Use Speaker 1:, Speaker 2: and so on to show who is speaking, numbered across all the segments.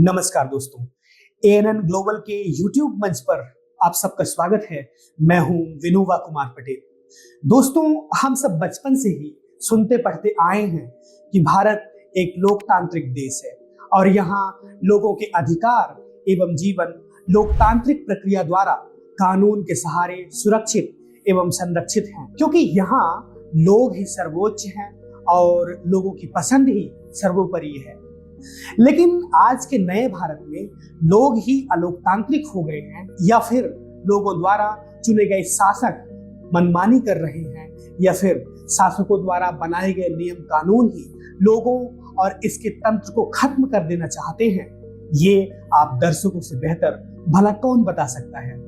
Speaker 1: नमस्कार दोस्तों, ANN global के यूट्यूब मंच पर आप सबका स्वागत है। मैं हूं विनोबा कुमार पटेल। दोस्तों, हम सब बचपन से ही सुनते पढ़ते आए हैं कि भारत एक लोकतांत्रिक देश है और यहाँ लोगों के अधिकार एवं जीवन लोकतांत्रिक प्रक्रिया द्वारा कानून के सहारे सुरक्षित एवं संरक्षित हैं, क्योंकि यहाँ लोग ही सर्वोच्च हैं और लोगों की पसंद ही सर्वोपरि है। लेकिन आज के नए भारत में लोग ही अलोकतांत्रिक हो गए हैं या फिर लोगों द्वारा चुने गए शासक मनमानी कर रहे हैं या फिर शासकों द्वारा बनाए गए नियम कानून ही लोगों और इसके तंत्र को खत्म कर देना चाहते हैं। ये आप दर्शकों से बेहतर भला कौन बता सकता है।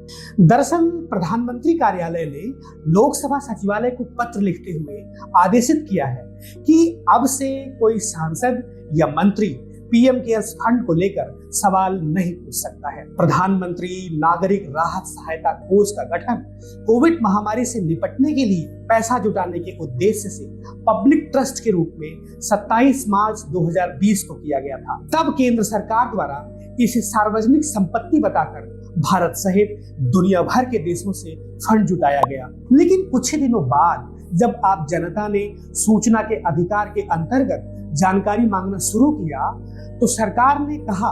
Speaker 1: दरअसल प्रधानमंत्री कार्यालय ने लोकसभा सचिवालय को पत्र लिखते हुए आदेशित किया है कि अब से कोई सांसद या मंत्री पीएम केयर्स फंड को लेकर सवाल नहीं पूछ सकता है। प्रधानमंत्री नागरिक राहत सहायता कोष का गठन कोविड महामारी से निपटने के लिए पैसा जुटाने के उद्देश्य से पब्लिक ट्रस्ट के रूप में 27 मार्च 2020 को किया गया था। तब केंद्र सरकार द्वारा इसे सार्वजनिक संपत्ति बताकर भारत सहित दुनिया भर के देशों से फंड जुटाया गया। लेकिन कुछ ही दिनों बाद जब आप जनता ने सूचना के अधिकार के अंतर्गत जानकारी मांगना शुरू किया तो सरकार ने कहा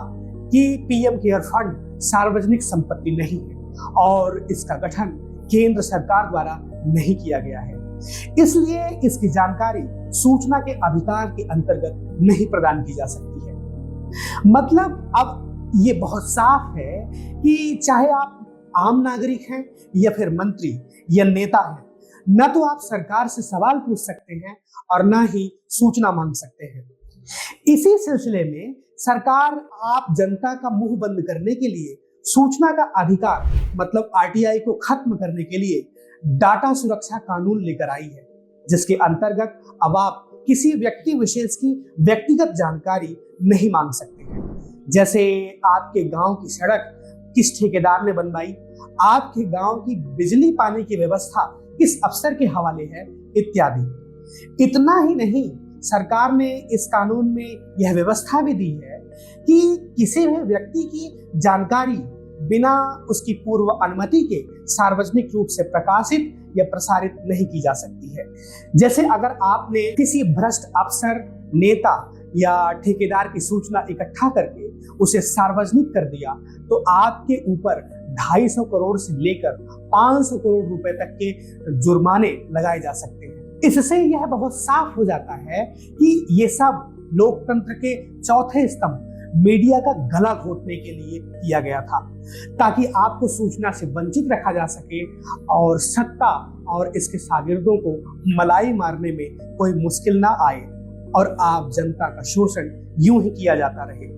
Speaker 1: कि पीएम केयर फंड सार्वजनिक संपत्ति नहीं है और इसका गठन केंद्र सरकार द्वारा नहीं किया गया है, इसलिए इसकी जानकारी सूचना के अधिकार के अंतर्गत नहीं प्रदान की जा सकती है। मतलब अब ये बहुत साफ है कि चाहे आप आम नागरिक हैं या फिर मंत्री या नेता हैं, न तो आप सरकार से सवाल पूछ सकते हैं और न ही सूचना मांग सकते हैं। इसी सिलसिले में सरकार आप जनता का मुंह बंद करने के लिए सूचना का अधिकार मतलब आरटीआई को खत्म करने के लिए डाटा सुरक्षा कानून लेकर आई है, जिसके अंतर्गत अब आप किसी व्यक्ति विशेष की व्यक्तिगत जानकारी नहीं मांग सकते हैं। जैसे आपके गांव की सड़क किस ठेकेदार ने बनवाई, आपके गांव की बिजली पानी की व्यवस्था किस अफसर के हवाले है, इत्यादि। इतना ही नहीं, सरकार ने इस कानून में यह व्यवस्था भी दी है कि किसी भी व्यक्ति की जानकारी बिना उसकी पूर्व अनुमति के सार्वजनिक रूप से प्रकाशित या प्रसारित नहीं की जा सकती है। जैसे अगर आपने किसी भ्रष्ट अफसर, नेता या ठेकेदार की सूचना इकट्ठा करके उसे सार्वजनिक कर दिया तो आपके ऊपर 250 करोड़ से लेकर 500 करोड़ रुपए तक के जुर्माने लगाए जा सकते हैं। इससे यह बहुत साफ हो जाता है कि ये सब लोकतंत्र के चौथे स्तंभ मीडिया का गला घोटने के लिए किया गया था, ताकि आपको सूचना से वंचित रखा जा सके और सत्ता और इसके शागिर्दों को मलाई मारने में कोई मुश्किल ना आए और आप जनता का शोषण यूं ही किया जाता रहे।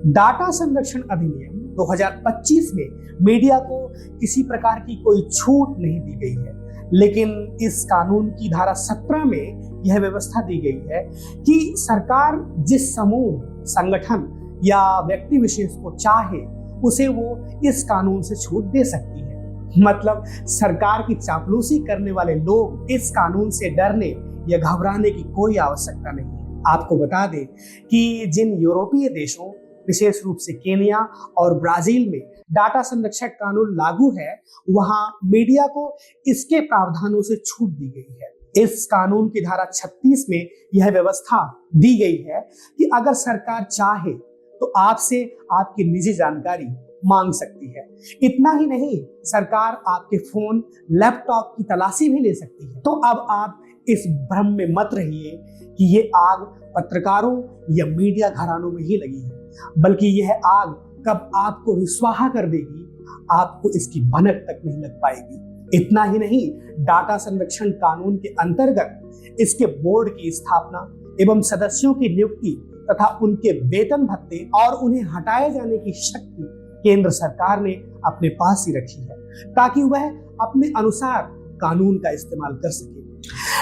Speaker 1: डाटा संरक्षण अधिनियम 2025 में मीडिया को किसी प्रकार की कोई छूट नहीं दी गई है, लेकिन इस कानून की धारा 17 में यह व्यवस्था दी गई है कि सरकार जिस समूह, संगठन या व्यक्ति विशेष को चाहे उसे वो इस कानून से छूट दे सकती है। मतलब सरकार की चापलूसी करने वाले लोग इस कानून से डरने या घबराने की कोई आवश्यकता नहीं है। आपको बता दें कि जिन यूरोपीय देशों, विशेष रूप से केन्या और ब्राजील में डाटा संरक्षण कानून लागू है, वहां मीडिया को इसके प्रावधानों से छूट दी गई है। इस कानून की धारा 36 में यह व्यवस्था दी गई है कि अगर सरकार चाहे तो आपसे आपकी निजी जानकारी मांग सकती है। इतना ही नहीं, सरकार आपके फोन, लैपटॉप की तलाशी भी ले सकती है। तो अब आप इस भ्रम में मत रहिए कि ये आग पत्रकारों या मीडिया घरानों में ही लगी है, बल्कि यह आग कब आपको भी स्वाहा कर देगी, आपको इसकी भनक तक नहीं लग पाएगी। इतना ही नहीं, डाटा संरक्षण कानून के अंतर्गत इसके बोर्ड की स्थापना एवं सदस्यों की नियुक्ति तथा उनके वेतन भत्ते और उन्हें हटाए जाने की शक्ति केंद्र सरकार ने अपने पास ही रखी है, ताकि वह अपने अनुसार कानून का इस्तेमाल कर सके।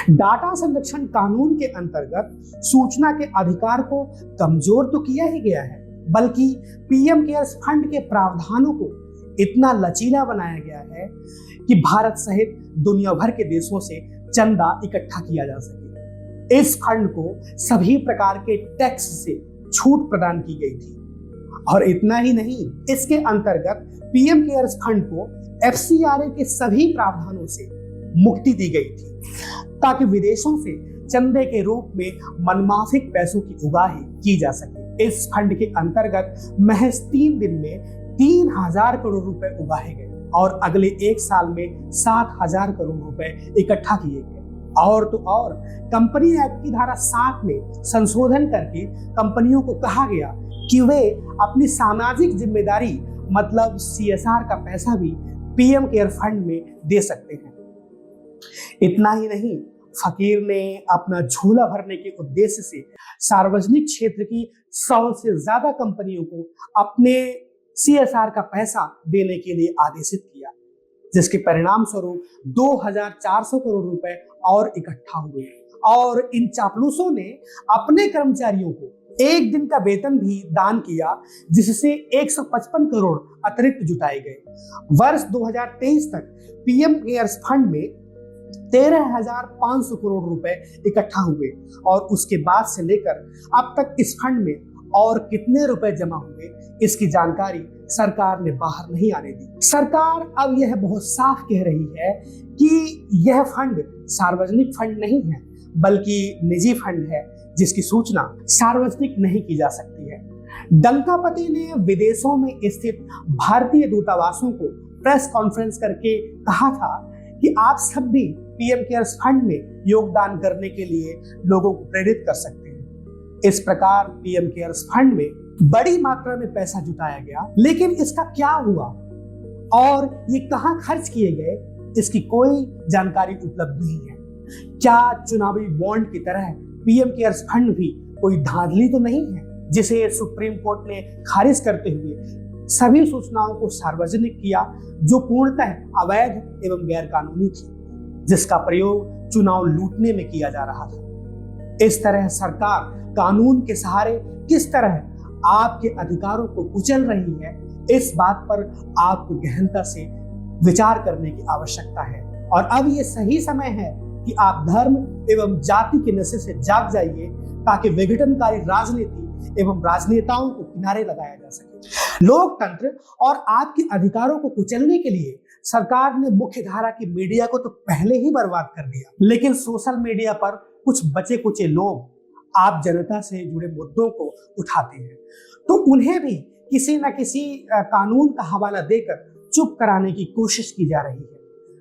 Speaker 1: डाटा संरक्षण कानून के अंतर्गत सूचना के अधिकार को कमजोर तो किया ही गया है, बल्कि पीएम केयर्स फंड के प्रावधानों को इतना लचीला बनाया गया है कि भारत सहित दुनिया भर के देशों से चंदा इकट्ठा किया जा सके। इस फंड को सभी प्रकार के टैक्स से छूट प्रदान की गई थी और इतना ही नहीं, इसके अंतर्गत पीएम केयर्स फंड को एफसीआरए के सभी प्रावधानों से मुक्ति दी गई थी ताकि विदेशों से चंदे के रूप में मनमाफिक पैसों की उगाही की जा सके। इस फंड के अंतर्गत महज 3 दिन में 3000 करोड़ रुपए उगाहे गए और अगले 1 साल में 7000 करोड़ रुपए इकट्ठा किए गए। और तो और कंपनी एक्ट की धारा 7 में संशोधन करके कंपनियों को कहा गया कि वे अपनी सामाजिक जिम्मेदारी मतलब सीएसआर का पैसा भी पीएम केयर फंड में दे सकते हैं। इतना ही नहीं, फकीर ने अपना झोला भरने के उद्देश्य से सार्वजनिक क्षेत्र की 100 से ज्यादा कंपनियों को अपने सीएसआर का पैसा देने के लिए आदेशित किया, जिसके परिणाम स्वरूप 2400 करोड़ रुपए और इकट्ठा हुए। और इन चापलूसों ने अपने कर्मचारियों को 1 दिन का वेतन भी दान किया, जिससे 155 करोड़ अतिरिक्त जुटाए गए। वर्ष 2023 तक पीएम केयर्स फंड में 13,500 करोड़ रुपए इकट्ठा हुए और उसके बाद से लेकर अब तक इस फंड में और कितने रुपए जमा हुए, इसकी जानकारी सरकार ने बाहर नहीं आने दी। सरकार अब यह बहुत साफ कह रही है कि यह फंड सार्वजनिक फंड नहीं है, बल्कि निजी फंड है, जिसकी सूचना सार्वजनिक नहीं की जा सकती है। डंकापति ने विदेशों में स्थित भारतीय दूतावासों को प्रेस कॉन्फ्रेंस करके कहा था कि आप सब भी पीएम केयर्स फंड में योगदान करने के लिए लोगों को प्रेरित कर सकते हैं। इस प्रकार पीएम केयर्स फंड में बड़ी मात्रा में पैसा जुटाया गया, लेकिन इसका क्या हुआ और ये कहां खर्च किए गए, इसकी कोई जानकारी उपलब्ध नहीं है। क्या चुनावी बॉन्ड की तरह पीएम केयर्स फंड भी कोई धांधली तो नहीं है, जिसे सुप्रीम कोर्ट ने खारिज करते हुए सभी सूचनाओं को सार्वजनिक किया, जो पूर्णतः अवैध एवं गैर कानूनी थी, जिसका प्रयोग चुनाव लूटने में किया जा रहा था। इस तरह सरकार कानून के सहारे किस तरह आपके अधिकारों को कुचल रही है, इस बात पर आपको गहनता से विचार करने की आवश्यकता है। और अब ये सही समय है कि आप धर्म एवं जाति के नशे से जाग जाइए, ताकि विघटनकारी राजनीति एवं राजनेताओं को किनारे लगाया जा सके। लोकतंत्र और आपके अधिकारों को कुचलने के लिए सरकार ने मुख्य धारा की मीडिया को तो पहले ही बर्बाद कर दिया, लेकिन सोशल मीडिया पर कुछ बचे कुचे लोग आप जनता से जुड़े मुद्दों को उठाते हैं, तो उन्हें भी किसी न किसी कानून का हवाला देकर चुप कराने की कोशिश की जा रही है,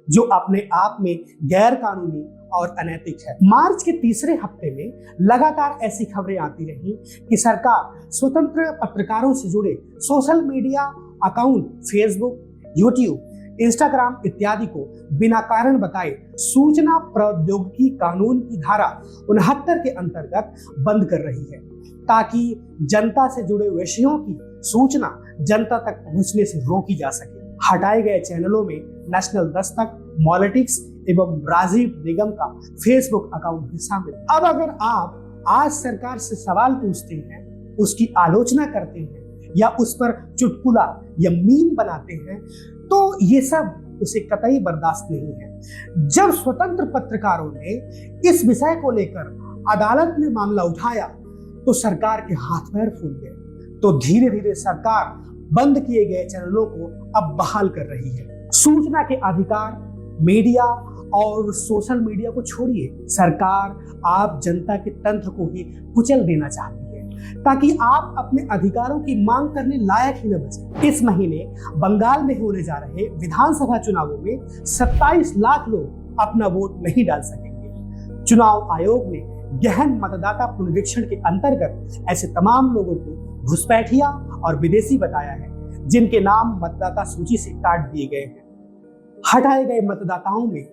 Speaker 1: जो अपने आप में गैर कानूनी और अनैतिक है। मार्च के तीसरे हफ्ते में लगातार ऐसी खबरें आती रही कि सरकार स्वतंत्र पत्रकारों से जुड़े social media account Facebook, YouTube, Instagram इत्यादि को बिना कारण बताए सूचना प्रौद्योगिकी कानून की धारा 69 के अंतर्गत बंद कर रही है, ताकि जनता से जुड़े विषयों की सूचना जनता तक पहुंचने से रोकी जा सके। हटाए गए चैनलों में नेशनल दस्तक, पॉलिटिक्स एवं राजीव निगम का फेसबुक अकाउंट भी शामिल। अब अगर आप आज सरकार से सवाल पूछते हैं, उसकी आलोचना करते हैं या उस पर चुटकुला या मीम बनाते हैं, तो ये सब उसे कतई बर्दाश्त नहीं है। जब स्वतंत्र पत्रकारों ने इस विषय को लेकर अदालत में मामला उठाया, तो सरकार के हाथ पैर फूल गए। तो धीरे धीरे सरकार बंद किए गए चैनलों को अब बहाल कर रही है। सूचना के अधिकार, मीडिया और सोशल मीडिया को छोड़िए, सरकार आप जनता के तंत्र को ही कुचल देना चाहती है, ताकि आप अपने अधिकारों की मांग करने लायक ही न बचे। इस महीने बंगाल में होने जा रहे विधानसभा चुनावों में 27 लाख लोग अपना वोट नहीं डाल सकेंगे। चुनाव आयोग ने गहन मतदाता पुनरीक्षण के अंतर्गत ऐसे तमाम लोगों को घुसपैठिया और विदेशी बताया है, जिनके नाम मतदाता सूची से काट दिए गए हैं। हटाए गए मतदाताओं में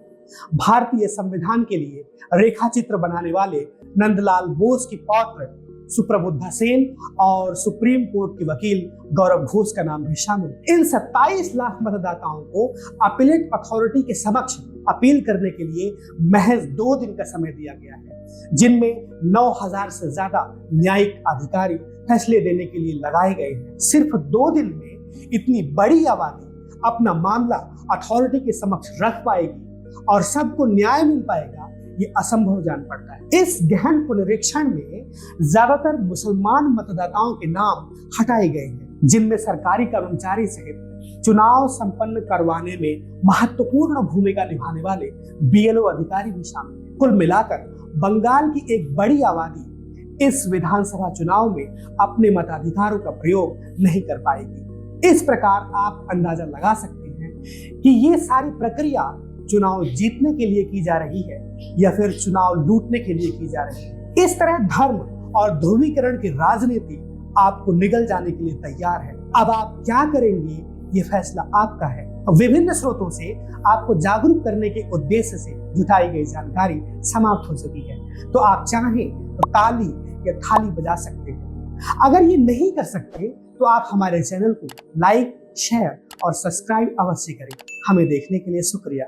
Speaker 1: भारतीय संविधान के लिए रेखा चित्र बनाने वाले नंदलाल बोस की पौत्र सुप्रबुद्धा सेन और सुप्रीम कोर्ट के वकील गौरव घोष का नाम भी शामिल। इन 27 लाख मतदाताओं को अपीलेट अथॉरिटी के समक्ष अपील करने के लिए महज 2 दिन का समय दिया गया है, जिनमें 9000 से ज्यादा न्यायिक अधिकारी फैसले देने के लिए लगाए गए हैं। सिर्फ 2 दिन में इतनी बड़ी आबादी अपना मामला अथॉरिटी के समक्ष रख पाएगी और सबको न्याय मिल पाएगा, ये असंभव जान पड़ता है। इस गहन पुनरीक्षण में ज्यादातर मुसलमान मतदाताओं के नाम हटाए गए हैं, जिनमें सरकारी कर्मचारी सहित चुनाव संपन्न करवाने में महत्वपूर्ण भूमिका निभाने वाले बीएलओ अधिकारी भी शामिल हैं। कुल मिलाकर बंगाल की एक बड़ी आबादी इस विधानसभा चुनाव में अपने मताधिकारों का प्रयोग नहीं कर पाएगी। इस प्रकार आप अंदाजा लगा सकते हैं कि ये सारी प्रक्रिया चुनाव जीतने के लिए की जा रही है या फिर चुनाव लूटने के लिए की जा रही है। इस तरह धर्म और ध्रुवीकरण की राजनीति आपको निगल जाने के लिए तैयार है। अब आप क्या करेंगे, ये फैसला आपका है। विभिन्न स्रोतों से आपको जागरूक करने के उद्देश्य से जुटाई गई जानकारी समाप्त हो चुकी है, तो आप चाहें तो ताली या थाली बजा सकते हैं। अगर ये नहीं कर सकते तो आप हमारे चैनल को लाइक, शेयर और सब्सक्राइब अवश्य करें। हमें देखने के लिए शुक्रिया।